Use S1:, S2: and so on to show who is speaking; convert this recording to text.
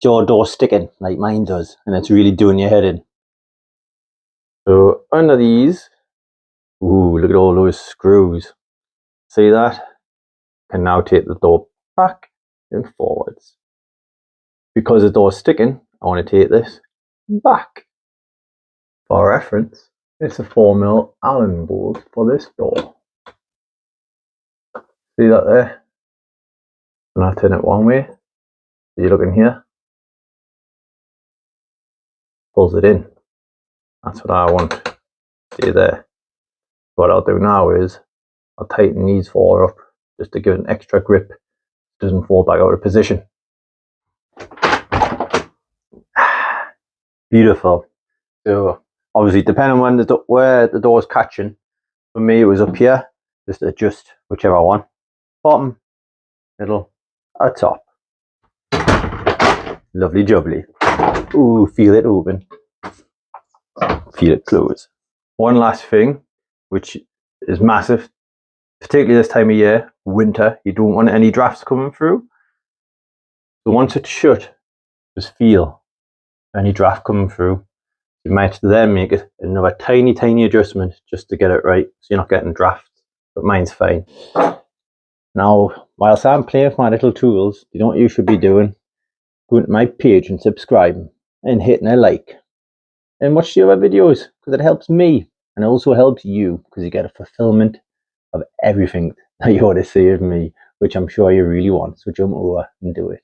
S1: your door sticking like mine does, and it's really doing your head in. So under these, ooh, look at all those screws. See that? Can now take the door back and forwards. Because the door's sticking, I want to take this back. For reference, it's a 4mm Allen bolt for this door. See that there? When I turn it one way, so you look in here, pulls it in. That's what I want. See there. What I'll do now is I'll tighten these four up just to give it an extra grip. It doesn't fall back out of position. Beautiful. So obviously depending on where the door is catching, for me it was up here. Just adjust whichever one. Bottom, middle, or top. Lovely jubbly. Ooh, feel it open. Feel it close. One last thing, which is massive, particularly this time of year, winter, you don't want any drafts coming through. So once it's shut, just feel any draft coming through. You might then make it another tiny adjustment just to get it right, so you're not getting drafts, but mine's fine. Now, whilst I'm playing with my little tools, you know what you should be doing? Going to my page and subscribing and hitting a like. And watch the other videos, because it helps me, and it also helps you, because you get a fulfillment of everything that you want to see of me, which I'm sure you really want. So jump over and do it.